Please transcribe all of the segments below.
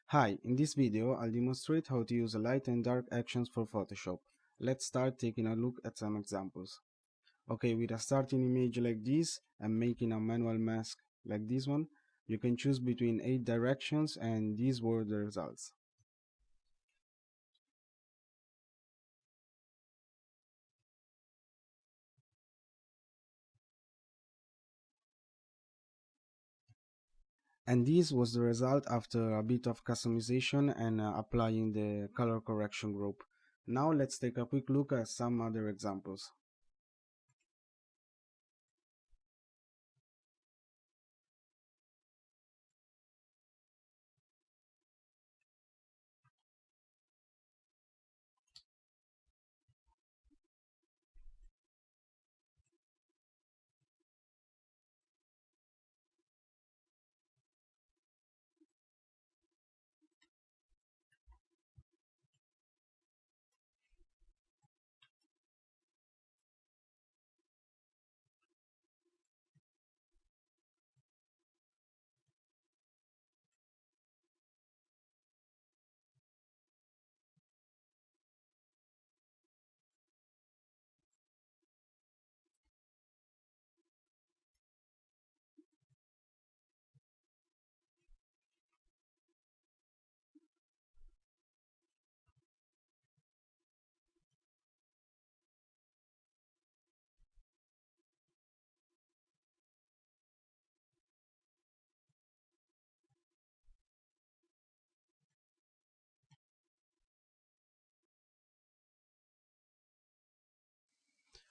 Hi, in this video I'll demonstrate how to use light and dark actions for Photoshop. Let's start taking a look at some examples. Okay, with a starting image like this and making a manual mask like this one, you can choose between 8 directions and these were the results. And this was the result after a bit of customization and applying the color correction group. Now let's take a quick look at some other examples.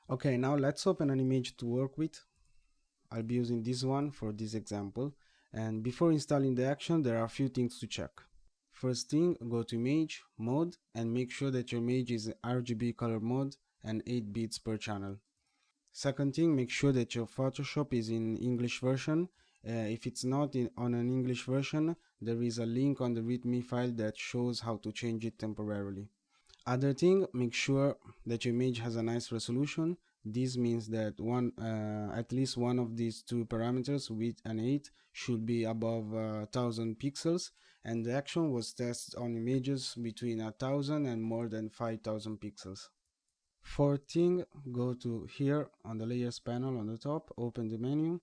Okay, now let's open an image to work with. I'll be using this one for this example. And before installing the action, there are a few things to check. First thing, go to image, mode, and make sure that your image is RGB color mode and 8 bits per channel. Second thing, make sure that your Photoshop is in English version. If it's not on an English version, there is a link on the README file that shows how to change it temporarily. Other thing, make sure that your image has a nice resolution. This means that at least one of these two parameters, width and height, should be above 1000 pixels, and the action was tested on images between 1000 and more than 5000 pixels. Fourth thing, go to here on the layers panel on the top, open the menu,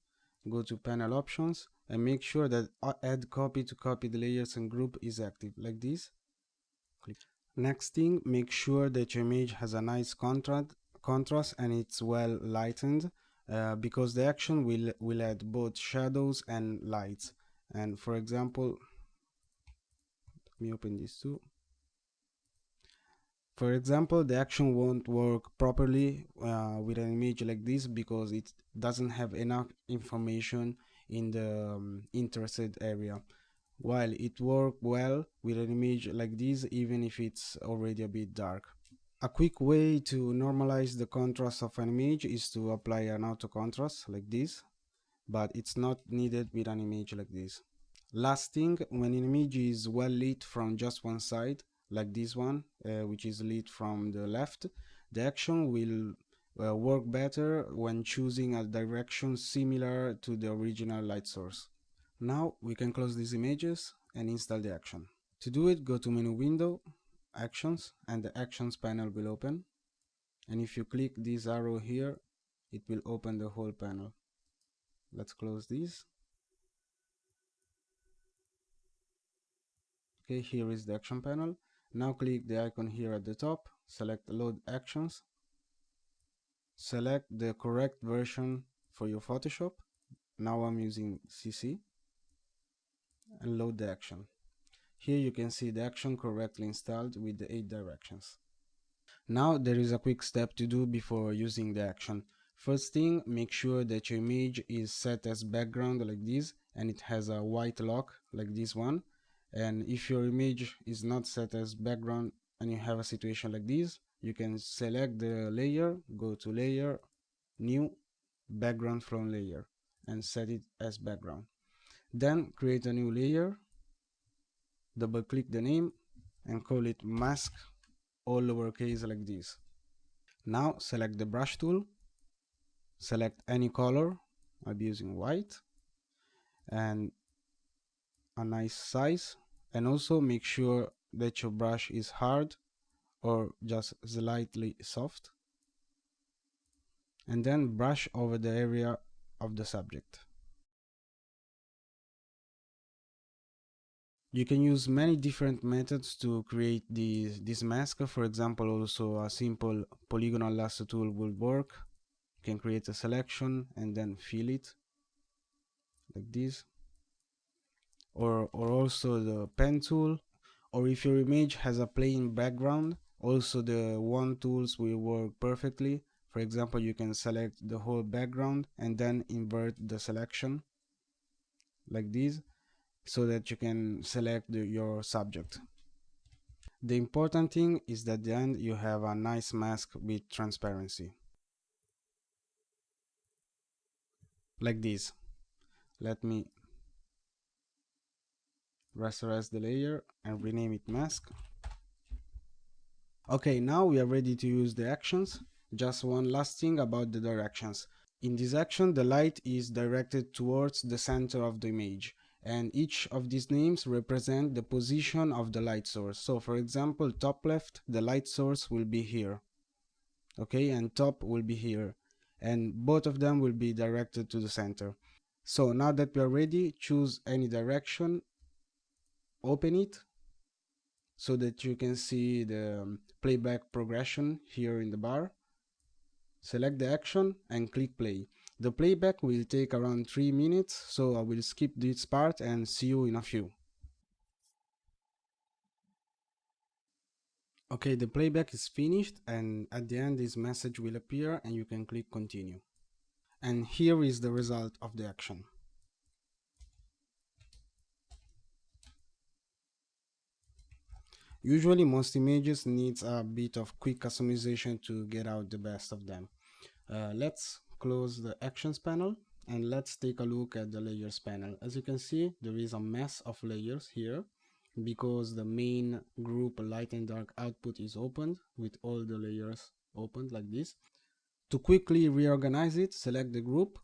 go to panel options, and make sure that add copy to copy the layers and group is active, like this. Click. Next thing, make sure that your image has a nice contrast and it's well lightened, because the action will add both shadows and lights. And for example, let me open this too. For example, the action won't work properly with an image like this because it doesn't have enough information in the interested area, while it works well with an image like this even if it's already a bit dark. A quick way to normalize the contrast of an image is to apply an auto contrast like this, but it's not needed with an image like this. Last thing, when an image is well lit from just one side, like this one, which is lit from the left, the action will work better when choosing a direction similar to the original light source. Now we can close these images and install the action. To do it, go to menu window, actions, and the actions panel will open. And if you click this arrow here, it will open the whole panel. Let's close this. Okay, here is the action panel. Now click the icon here at the top, select load actions, select the correct version for your Photoshop. Now I'm using CC, and load the action. Here you can see the action correctly installed with the 8 directions. Now there is a quick step to do before using the action. First thing, make sure that your image is set as background like this and it has a white lock like this one. And if your image is not set as background and you have a situation like this, you can select the layer, go to layer, new, background from layer, and set it as background. Then create a new layer, double click the name and call it mask, all lowercase like this. Now select the brush tool, select any color, I'll be using white, and a nice size, And also make sure that your brush is hard or just slightly soft. And then brush over the area of the subject. You can use many different methods to create this mask. For example, also a simple polygonal lasso tool will work. You can create a selection and then fill it like this. Or also the pen tool. Or if your image has a plain background, also the wand tools will work perfectly. For example, you can select the whole background and then invert the selection like this, so that you can select your subject. The important thing is that at the end you have a nice mask with transparency. Like this. Let me rasterize the layer and rename it mask. Okay, now we are ready to use the actions. Just one last thing about the directions. In this action, the light is directed towards the center of the image, and each of these names represent the position of the light source. So for example, top left, the light source will be here. Okay, and top will be here. And both of them will be directed to the center. So now that we are ready, choose any direction, open it, so that you can see the playback progression here in the bar. Select the action and click play. The playback will take around 3 minutes, so I will skip this part and see you in a few. Okay, the playback is finished, and at the end this message will appear and you can click continue. And here is the result of the action. Usually most images needs a bit of quick customization to get out the best of them. Let's close the actions panel and let's take a look at the layers panel. As you can see, there is a mess of layers here because the main group light and dark output is opened with all the layers opened like this. To quickly reorganize it, select the group,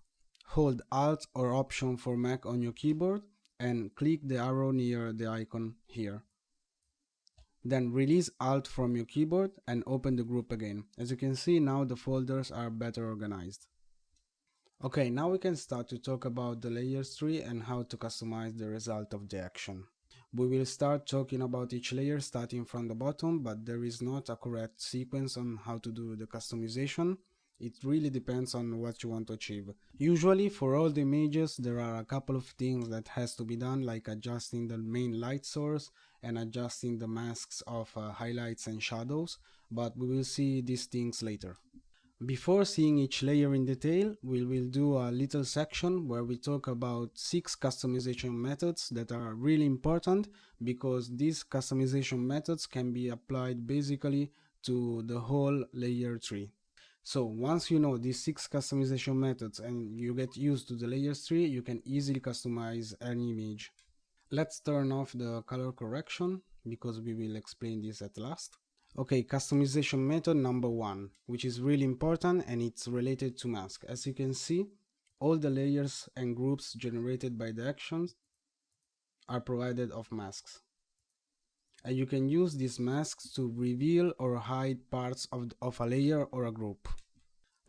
hold Alt or Option for Mac on your keyboard and click the arrow near the icon here. Then release Alt from your keyboard and open the group again. As you can see, now the folders are better organized. Okay, now we can start to talk about the layers tree and how to customize the result of the action. We will start talking about each layer starting from the bottom, but there is not a correct sequence on how to do the customization. It really depends on what you want to achieve. Usually for all the images there are a couple of things that has to be done, like adjusting the main light source and adjusting the masks of highlights and shadows, but we will see these things later. Before seeing each layer in detail, we will do a little section where we talk about 6 customization methods that are really important, because these customization methods can be applied basically to the whole layer tree. So once you know these 6 customization methods and you get used to the layers tree, you can easily customize any image. Let's turn off the color correction because we will explain this at last. Okay, customization method number 1, which is really important and it's related to mask. As you can see, all the layers and groups generated by the actions are provided of masks. And you can use these masks to reveal or hide parts of a layer or a group.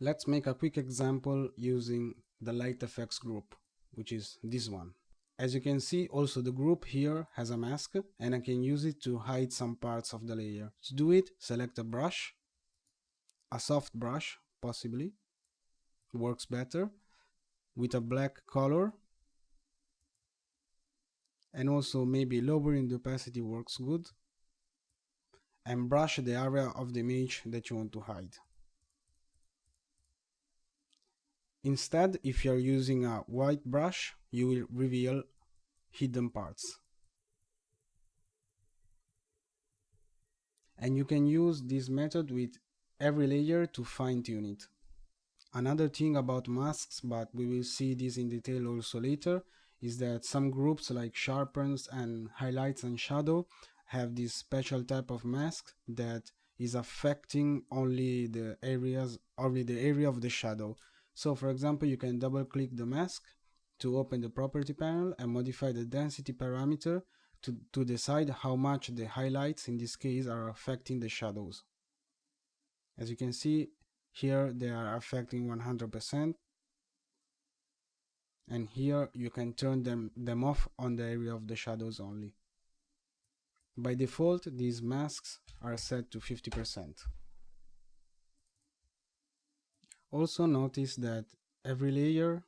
Let's make a quick example using the light effects group, which is this one. As you can see, also the group here has a mask and I can use it to hide some parts of the layer. To do it, select a brush, a soft brush possibly, works better, with a black color, and also maybe lowering the opacity works good, and brush the area of the image that you want to hide. Instead, if you are using a white brush, you will reveal hidden parts. And you can use this method with every layer to fine-tune it. Another thing about masks, but we will see this in detail also later, is that some groups like sharpens and highlights and shadow have this special type of mask that is affecting only the area of the shadow. So for example, you can double click the mask to open the property panel and modify the density parameter to decide how much the highlights in this case are affecting the shadows. As you can see here, they are affecting 100%, and here you can turn them off on the area of the shadows only. By default, these masks are set to 50%. Also notice that every layer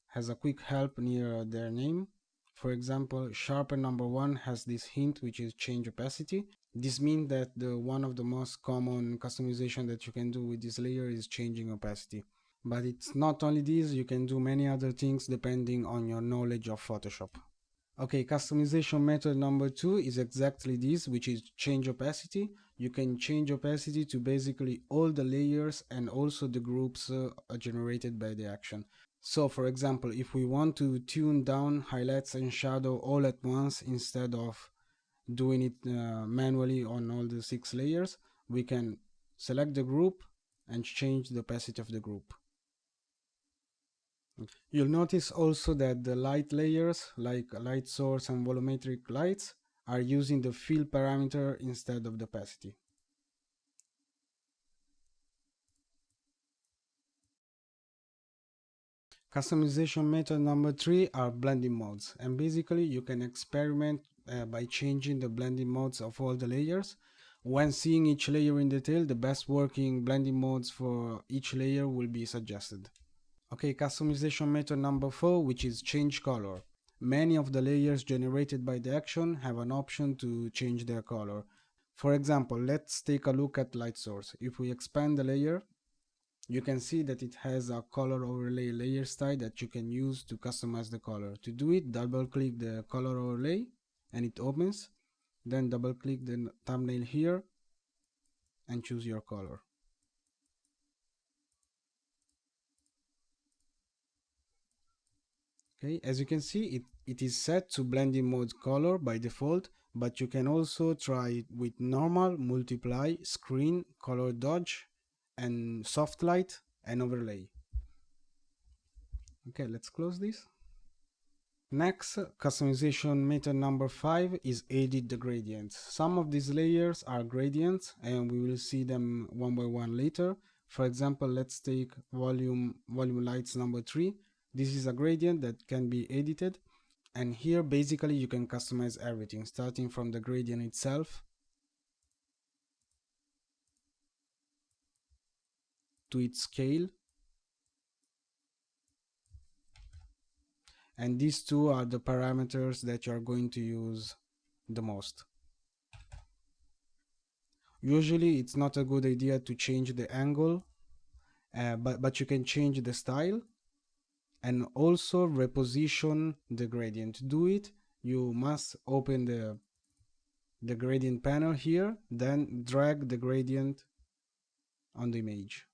has a quick help near their name. For example, sharpen number 1 has this hint which is change opacity. This means that one of the most common customization that you can do with this layer is changing opacity. But it's not only this, you can do many other things depending on your knowledge of Photoshop. Okay, customization method number 2 is exactly this, which is change opacity. You can change opacity to basically all the layers and also the groups generated by the action. So for example, if we want to tune down highlights and shadow all at once instead of doing it manually on all the 6 layers, we can select the group and change the opacity of the group. You'll notice also that the light layers like light source and volumetric lights are using the fill parameter instead of the opacity. Customization method number 3 are blending modes, and basically you can experiment by changing the blending modes of all the layers. When seeing each layer in detail, the best working blending modes for each layer will be suggested. Okay, customization method number 4, which is change color. Many of the layers generated by the action have an option to change their color. For example, let's take a look at light source. If we expand the layer, you can see that it has a color overlay layer style that you can use to customize the color. To do it, double click the color overlay and it opens. Then double click the thumbnail here and choose your color. Okay, as you can see, it is set to blending mode color by default, but you can also try it with normal, multiply, screen, color dodge, and soft light and overlay. Okay, let's close this. Next, customization method number 5 is edit the gradients. Some of these layers are gradients and we will see them one by one later. For example, let's take volume lights number 3. This is a gradient that can be edited, and here basically you can customize everything, starting from the gradient itself to its scale. And these two are the parameters that you are going to use the most. Usually it's not a good idea to change the angle, but you can change the style and also reposition the gradient. To do it, you must open the gradient panel here, then drag the gradient on the image.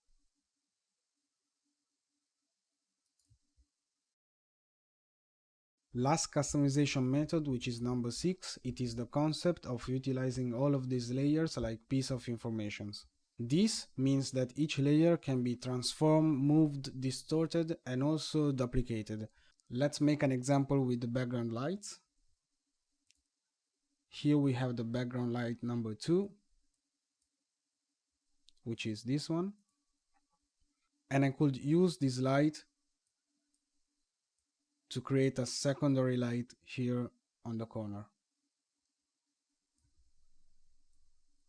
Last customization method, which is number 6, it is the concept of utilizing all of these layers like piece of information. This means that each layer can be transformed, moved, distorted, and also duplicated. Let's make an example with the background lights. Here we have the background light number 2, which is this one. And I could use this light to create a secondary light here on the corner.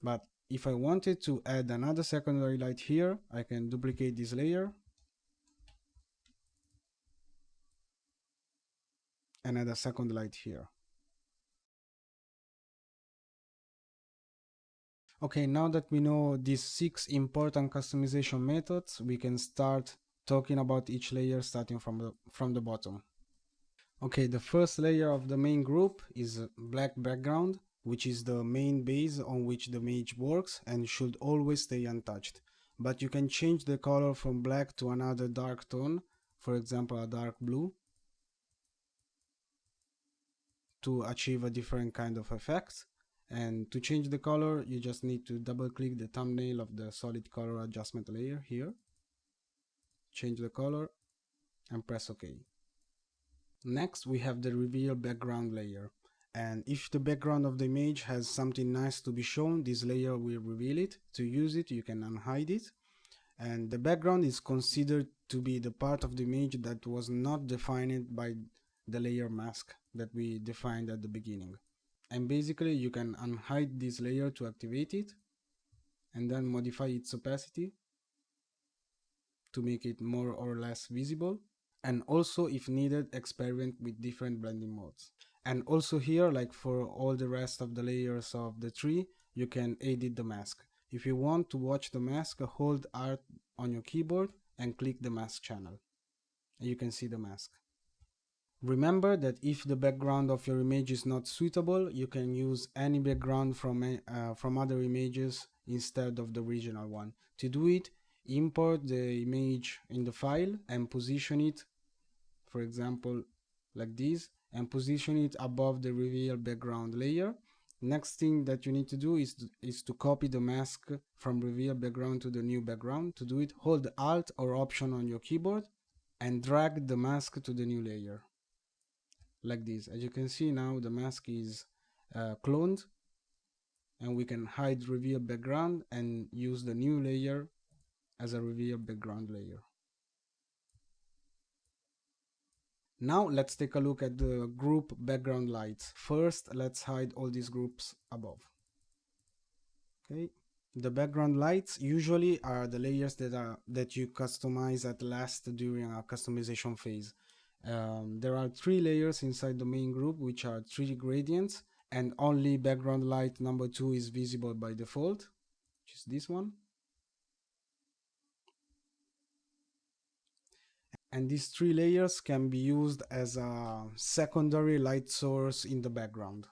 But if I wanted to add another secondary light here, I can duplicate this layer and add a second light here. Okay, now that we know these 6 important customization methods, we can start talking about each layer starting from the bottom. Okay, the first layer of the main group is black background, which is the main base on which the image works and should always stay untouched. But you can change the color from black to another dark tone, for example a dark blue, to achieve a different kind of effect. And to change the color, you just need to double click the thumbnail of the solid color adjustment layer here, change the color and press OK. Next we have the reveal background layer, And if the background of the image has something nice to be shown, this layer will reveal it. To use it, you can unhide it. And the background is considered to be the part of the image that was not defined by the layer mask that we defined at the beginning. And basically you can unhide this layer to activate it, and then modify its opacity to make it more or less visible. And also, if needed, experiment with different blending modes. And also here, like for all the rest of the layers of the tree, you can edit the mask. If you want to watch the mask, hold Alt on your keyboard and click the mask channel, and you can see the mask. Remember that if the background of your image is not suitable, you can use any background from other images instead of the original one. To do it, import the image in the file and position it, for example, like this, and position it above the reveal background layer. Next thing that you need to do is to copy the mask from reveal background to the new background. To do it, hold Alt or Option on your keyboard and drag the mask to the new layer. Like this. As you can see now, the mask is cloned, and we can hide reveal background and use the new layer as a reveal background layer. Now let's take a look at the group background lights. First, let's hide all these groups above. Okay, the background lights usually are the layers that you customize at last during a customization phase. There are 3 layers inside the main group, which are 3 gradients, and only background light number 2 is visible by default, which is this one. And these 3 layers can be used as a secondary light source in the background.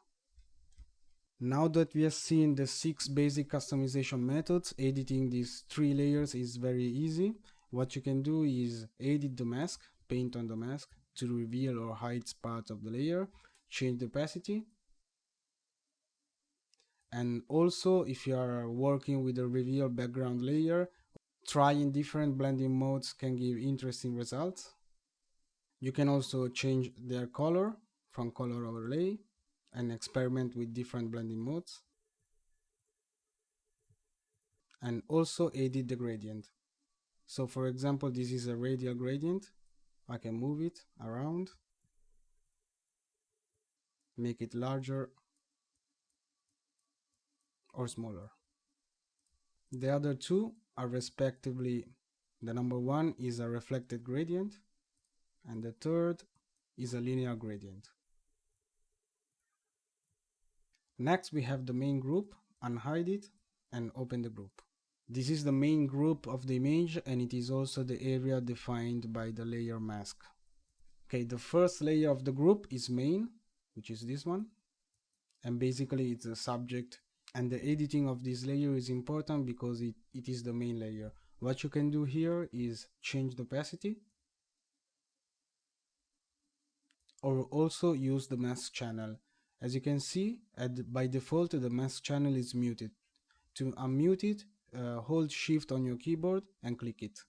Now that we have seen the 6 basic customization methods, editing these 3 layers is very easy. What you can do is edit the mask, paint on the mask to reveal or hide parts of the layer, change the opacity. And also, if you are working with a reveal background layer, trying different blending modes can give interesting results. You can also change their color from color overlay and experiment with different blending modes. And also edit the gradient. So for example, this is a radial gradient. I can move it around, make it larger or smaller. The other 2 are respectively, the number 1 is a reflected gradient, and the third is a linear gradient. Next, we have the main group. Unhide it and open the group. This is the main group of the image, and it is also the area defined by the layer mask. Okay, the first layer of the group is main, which is this one, and basically it's the subject, and the editing of this layer is important because it is the main layer. What you can do here is change the opacity, or also use the mask channel. As you can see, by default the mask channel is muted. To unmute it, hold Shift on your keyboard and click it.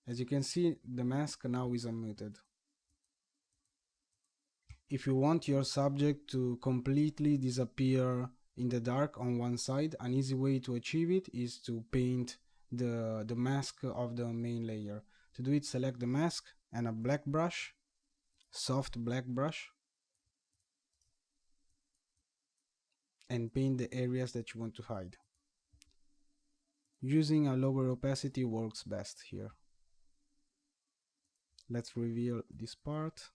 As you can see, the mask now is unmuted. If you want your subject to completely disappear in the dark on one side, an easy way to achieve it is to paint the mask of the main layer. To do it, select the mask and a black brush, soft black brush, and paint the areas that you want to hide. Using a lower opacity works best here. Let's reveal this part.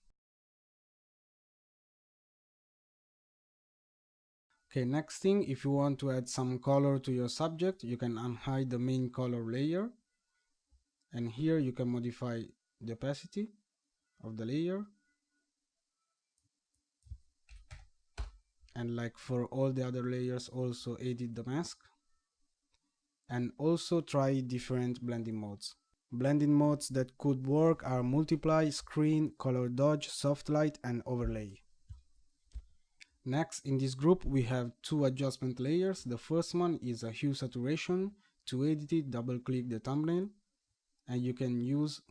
Okay, next thing, if you want to add some color to your subject, you can unhide the main color layer, and here you can modify the opacity of the layer, and like for all the other layers, also edit the mask, and also try different blending modes. Blending modes that could work are multiply, screen, color dodge, soft light, and overlay. Next, in this group we have 2 adjustment layers. The first one is a hue saturation. To edit it, double click the thumbnail, and you can use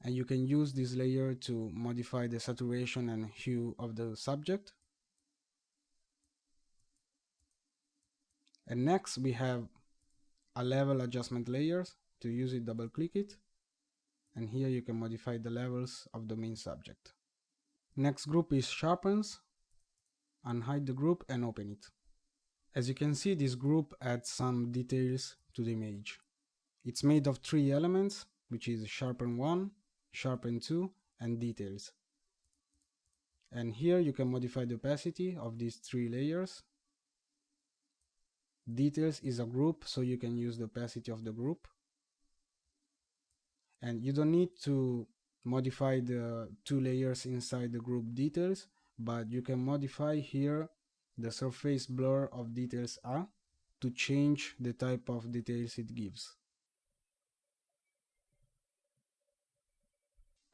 and you can use this layer to modify the saturation and hue of the subject. And next we have a level adjustment layers. To use it, double click it, and here you can modify the levels of the main subject. Next group is sharpens. Unhide the group and open it. As you can see, this group adds some details to the image. It's made of 3 elements, which is sharpen 1, sharpen 2 and details. And here you can modify the opacity of these 3 layers. Details is a group, so you can use the opacity of the group. And you don't need to modify the 2 layers inside the group details, but you can modify here the surface blur of details A to change the type of details it gives.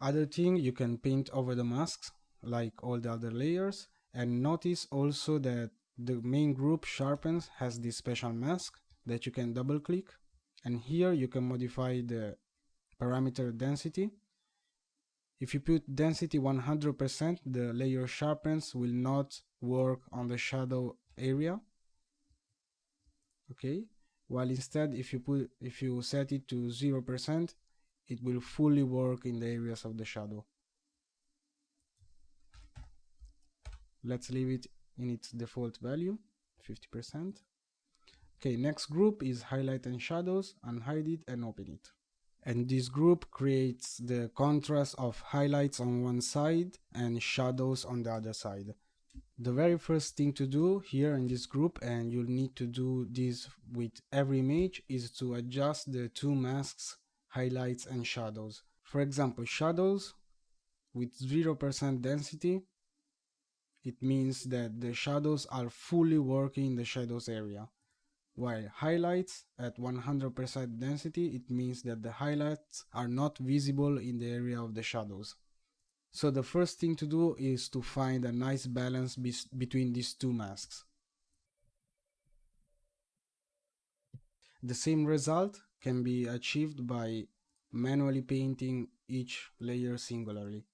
Other thing, you can paint over the masks like all the other layers, and notice also that the main group sharpens has this special mask that you can double click, and here you can modify the parameter density. If you put density 100%, the layer sharpens will not work on the shadow area. Okay, while instead if you set it to 0%, it will fully work in the areas of the shadow. Let's leave it in its default value, 50%. Okay, next group is highlight and shadows. Unhide it and open it. And this group creates the contrast of highlights on one side and shadows on the other side. The very first thing to do here in this group, and you'll need to do this with every image, is to adjust the 2 masks, highlights and shadows. For example, shadows with 0% density, it means that the shadows are fully working in the shadows area. While highlights at 100% density, it means that the highlights are not visible in the area of the shadows. So the first thing to do is to find a nice balance between these 2 masks. The same result can be achieved by manually painting each layer singularly.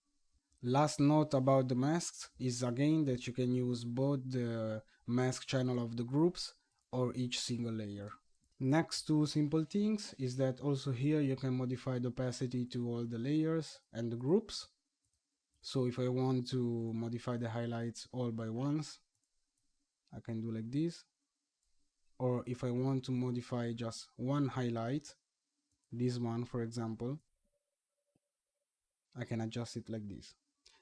Last note about the masks is again that you can use both the mask channel of the groups or each single layer. Next 2 simple things is that also here you can modify the opacity to all the layers and the groups. So if I want to modify the highlights all by once, I can do like this. Or if I want to modify just one highlight, this one for example, I can adjust it like this.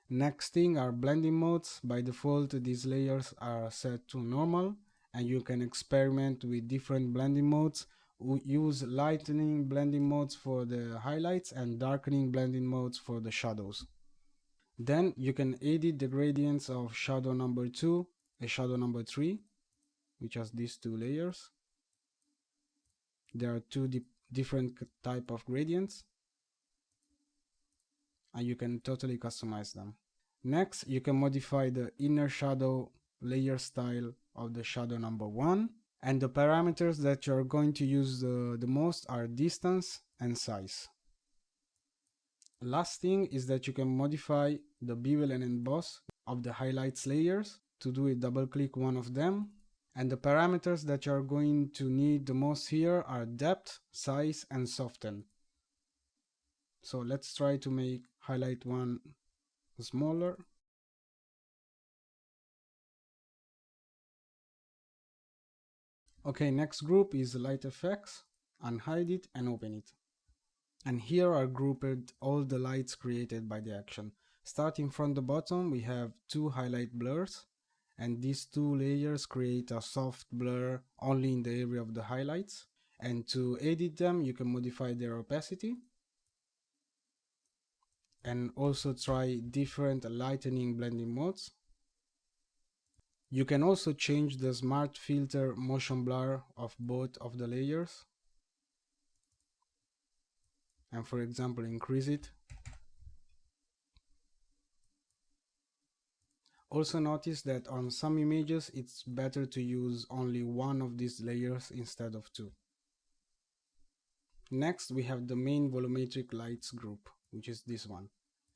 Next thing are blending modes. By default, these layers are set to normal, and you can experiment with different blending modes. Use lightening blending modes for the highlights and darkening blending modes for the shadows. Then you can edit the gradients of shadow number 2 and shadow number 3, which has these 2 layers. There are 2 different type of gradients, and you can totally customize them. Next, you can modify the inner shadow layer style of the shadow number 1, and the parameters that you're going to use the most are distance and size. Last thing is that you can modify the bevel and emboss of the highlights layers. To do it, double click one of them, and the parameters that you're going to need the most here are depth, size and soften. So let's try to make highlight 1 smaller. Okay, next group is light effects. Unhide it and open it. And here are grouped all the lights created by the action. Starting from the bottom, we have 2 highlight blurs, and these 2 layers create a soft blur only in the area of the highlights. And to edit them, you can modify their opacity and also try different lightening blending modes. You can also change the smart filter motion blur of both of the layers, and for example increase it. Also notice that on some images it's better to use only one of these layers instead of 2. Next we have the main volumetric lights group. which is this one,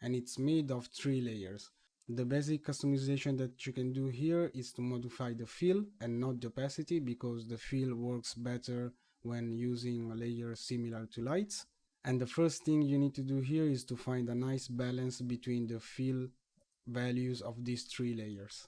and it's made of 3 layers. The basic customization that you can do here is to modify the fill and not the opacity, because the fill works better when using layers similar to lights. And the first thing you need to do here is to find a nice balance between the fill values of these 3 layers.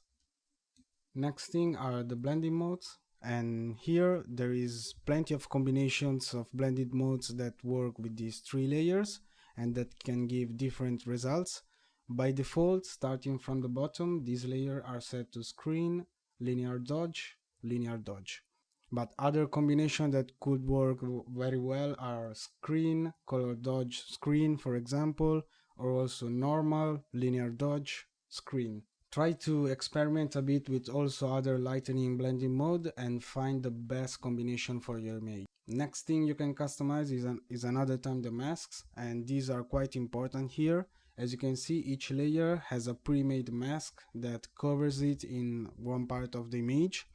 Next thing are the blending modes, and here there is plenty of combinations of blended modes that work with these 3 layers and that can give different results. By default, starting from the bottom, these layers are set to screen, linear dodge, linear dodge. But other combinations that could work very well are screen, color dodge, screen, for example, or also normal, linear dodge, screen. Try to experiment a bit with also other lightening blending mode and find the best combination for your image. Next thing you can customize is another time the masks, and these are quite important here. As you can see, each layer has a pre-made mask that covers it in one part of the image,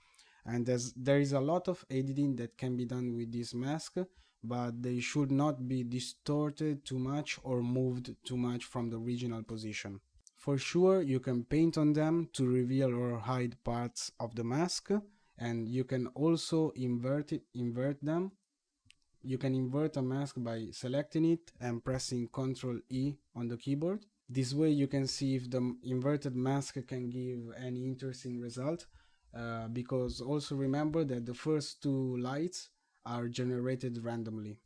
and there is a lot of editing that can be done with this mask, but they should not be distorted too much or moved too much from the original position. For sure, you can paint on them to reveal or hide parts of the mask, and you can also invert them. You can invert a mask by selecting it and pressing Ctrl E on the keyboard. This way you can see if the inverted mask can give any interesting result, because also remember that the first 2 lights are generated randomly.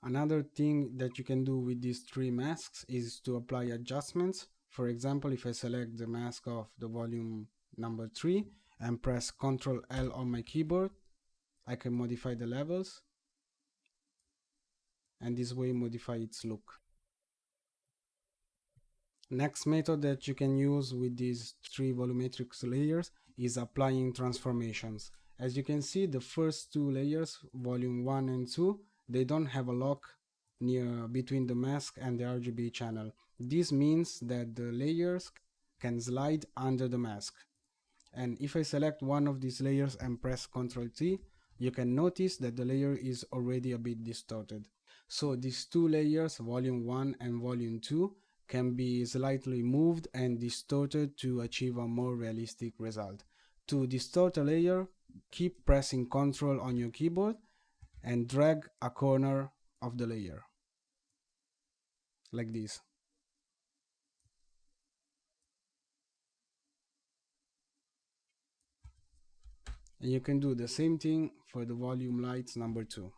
Another thing that you can do with these 3 masks is to apply adjustments. For example, if I select the mask of the volume number 3 and press Ctrl L on my keyboard, I can modify the levels and this way modify its look. Next method that you can use with these 3 volumetric layers is applying transformations. As you can see, the first 2 layers, volume 1 and 2, they don't have a lock between the mask and the RGB channel. This means that the layers can slide under the mask. And if I select one of these layers and press Ctrl T, you can notice that the layer is already a bit distorted. So these 2 layers, volume 1 and volume 2, can be slightly moved and distorted to achieve a more realistic result. To distort a layer, keep pressing Ctrl on your keyboard and drag a corner of the layer, like this. And you can do the same thing for the volume lights number 2.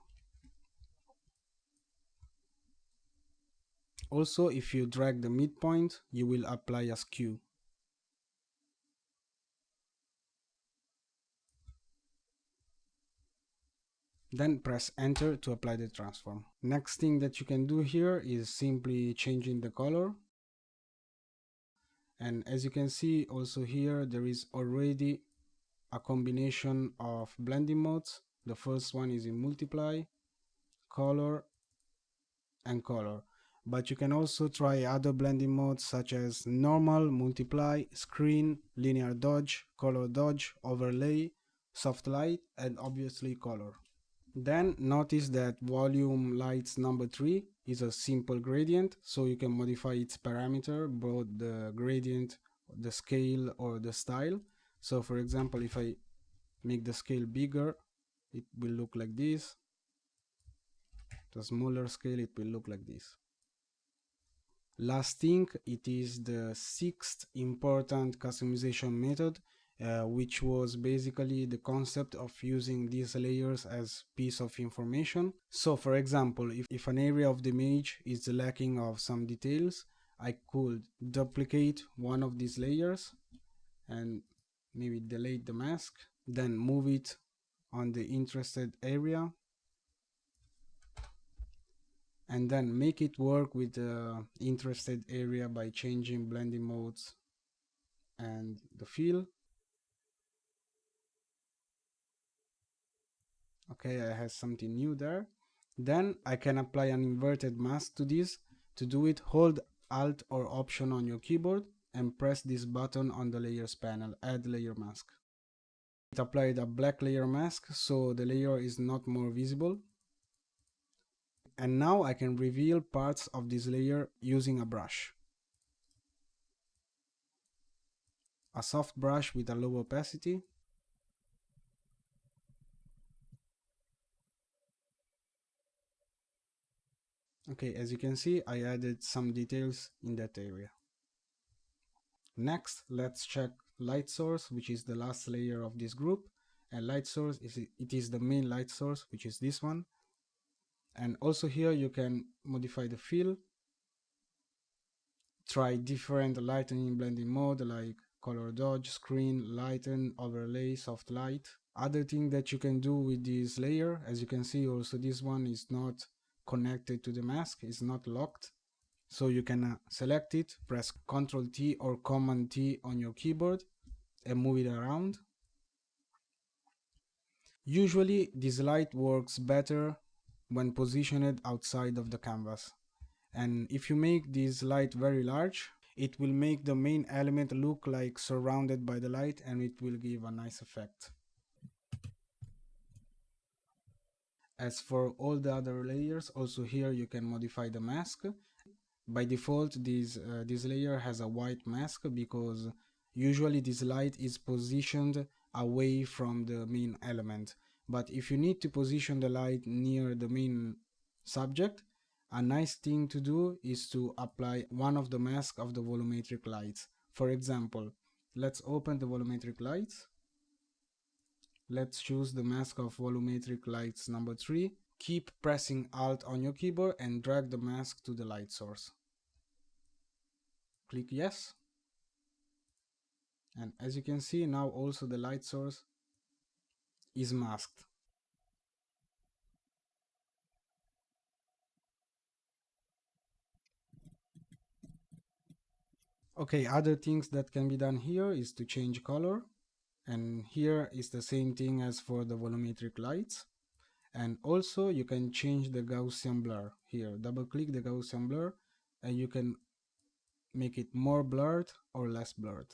Also, if you drag the midpoint, you will apply a skew. Then press enter to apply the transform. Next thing that you can do here is simply changing the color. And as you can see also here, there is already a combination of blending modes. The first one is in multiply, color, and color. But you can also try other blending modes such as normal, multiply, screen, linear dodge, color dodge, overlay, soft light, and obviously color. Then notice that volume lights number 3 is a simple gradient, so you can modify its parameter, both the gradient, the scale, or the style. So for example, if I make the scale bigger, it will look like this. The smaller scale, it will look like this. Last thing, it is the 6th important customization method, which was basically the concept of using these layers as piece of information. So for example, if an area of the image is lacking of some details, I could duplicate one of these layers and maybe delete the mask, then move it on the interested area, and then make it work with the interested area by changing blending modes and the fill. Okay, I have something new there. Then I can apply an inverted mask to this. To do it, hold Alt or Option on your keyboard and press this button on the layers panel, add layer mask. It applied a black layer mask, so the layer is not more visible. And now I can reveal parts of this layer using a brush. A soft brush with a low opacity. Okay, as you can see, I added some details in that area. Next, let's check light source, which is the last layer of this group. And light source is the main light source, which is this one. And also here you can modify the fill, try different lightening blending mode like color dodge, screen, lighten, overlay, soft light. Other thing that you can do with this layer, as you can see also this one is not connected to the mask, it's not locked. So you can select it, press Ctrl T or Command T on your keyboard and move it around. Usually this light works better when positioned outside of the canvas. And if you make this light very large, it will make the main element look like surrounded by the light, and it will give a nice effect. As for all the other layers, also here you can modify the mask. By default, this layer has a white mask because usually this light is positioned away from the main element. But if you need to position the light near the main subject, a nice thing to do is to apply one of the masks of the volumetric lights. For example, let's open the volumetric lights. Let's choose the mask of volumetric lights number 3. Keep pressing Alt on your keyboard and drag the mask to the light source. Click yes. And as you can see, now also the light source is masked. Okay, other things that can be done here is to change color. And here is the same thing as for the volumetric lights. And also you can change the Gaussian blur. Here, double click the Gaussian blur and you can make it more blurred or less blurred.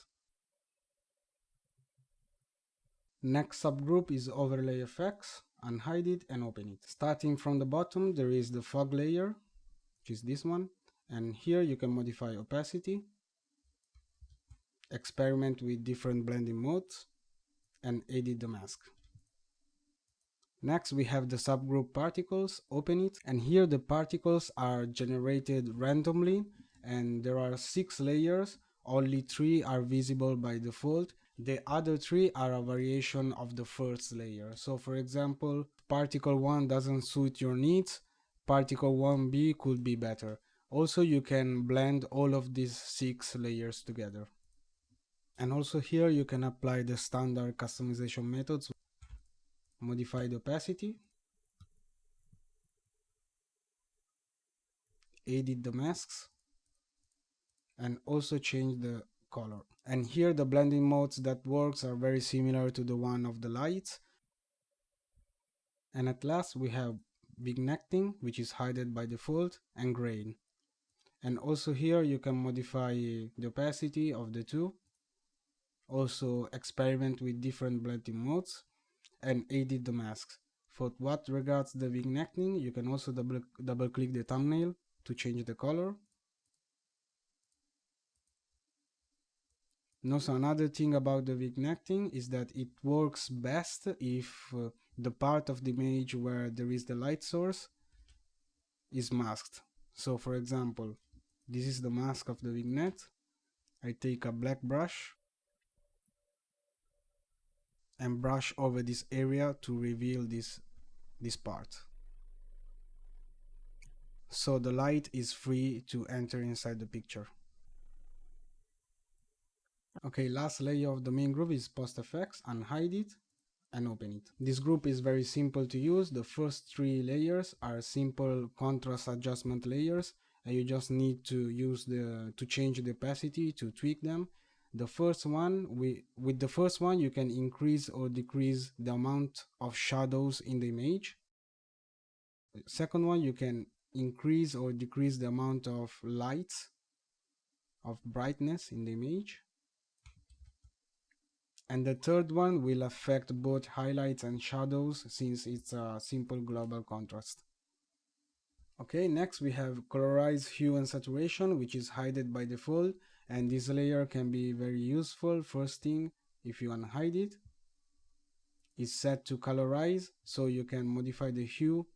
Next subgroup is overlay effects. Unhide it and open it. Starting from the bottom, there is the fog layer, which is this one. And here you can modify opacity, experiment with different blending modes, and edit the mask. Next we have the subgroup particles. Open it, and here the particles are generated randomly, and there are 6 layers. Only 3 are visible by default. The other 3 are a variation of the first layer. So for example, particle 1 doesn't suit your needs, particle 1b could be better. Also you can blend all of these 6 layers together. And also here you can apply the standard customization methods. Modify the opacity, edit the masks, and also change the color. And here the blending modes that works are very similar to the one of the lights. And at last we have Vignetting, which is hidden by default, and grain. And also here you can modify the opacity of the two, also experiment with different blending modes, and edit the masks. For what regards the vignetting, you can also double click the thumbnail to change the color. And also another thing about the vignetting is that it works best if the part of the image where there is the light source is masked. So for example, this is the mask of the vignette. I take a black brush and brush over this area to reveal this part. So the light is free to enter inside the picture. Okay, last layer of the main group is post effects. Unhide it and open it. This group is very simple to use. The first 3 layers are simple contrast adjustment layers, and you just need to use to change the opacity to tweak them. The first one, with the first one you can increase or decrease the amount of shadows in the image. The second one, you can increase or decrease the amount of lights, of brightness in the image. And the third one will affect both highlights and shadows, since it's a simple global contrast. Okay, next we have colorize hue and saturation, which is hidden by default, and this layer can be very useful. First thing, if you unhide it, is set to colorize, so you can modify the hue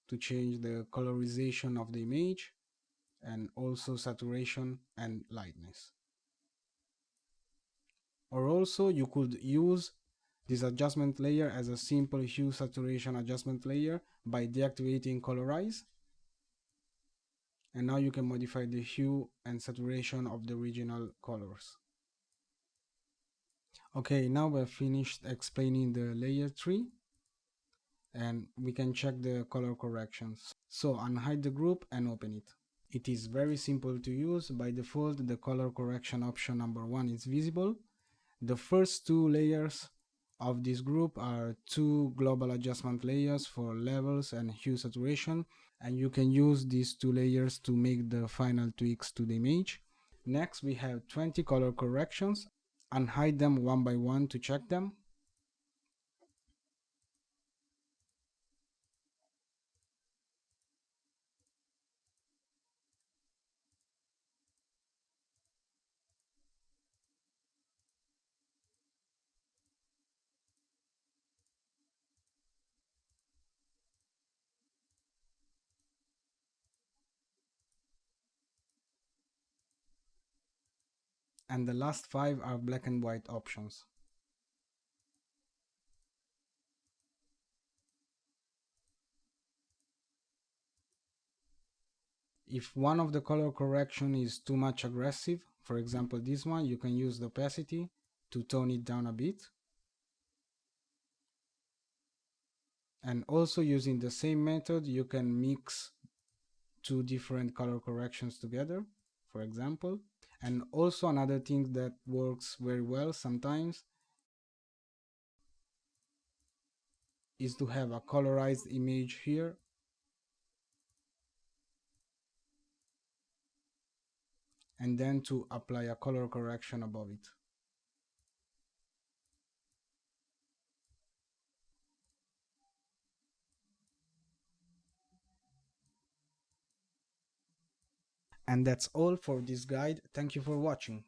to change the colorization of the image, and also saturation and lightness. Or also you could use this adjustment layer as a simple hue saturation adjustment layer by deactivating colorize, and now you can modify the hue and saturation of the original colors. Okay, now we're finished explaining the layer tree, and we can check the color corrections. So unhide the group and open it. It is very simple to use. By default, the color correction option number 1 is visible. The first two layers of this group are two global adjustment layers for levels and hue saturation, and you can use these two layers to make the final tweaks to the image. Next, we have 20 color corrections. Unhide them one by one to check them. And the last 5 are black and white options. If one of the color correction is too much aggressive, for example this one, you can use the opacity to tone it down a bit. And also using the same method, you can mix two different color corrections together, for example. And also another thing that works very well sometimes is to have a colorized image here and then to apply a color correction above it. And that's all for this guide. Thank you for watching.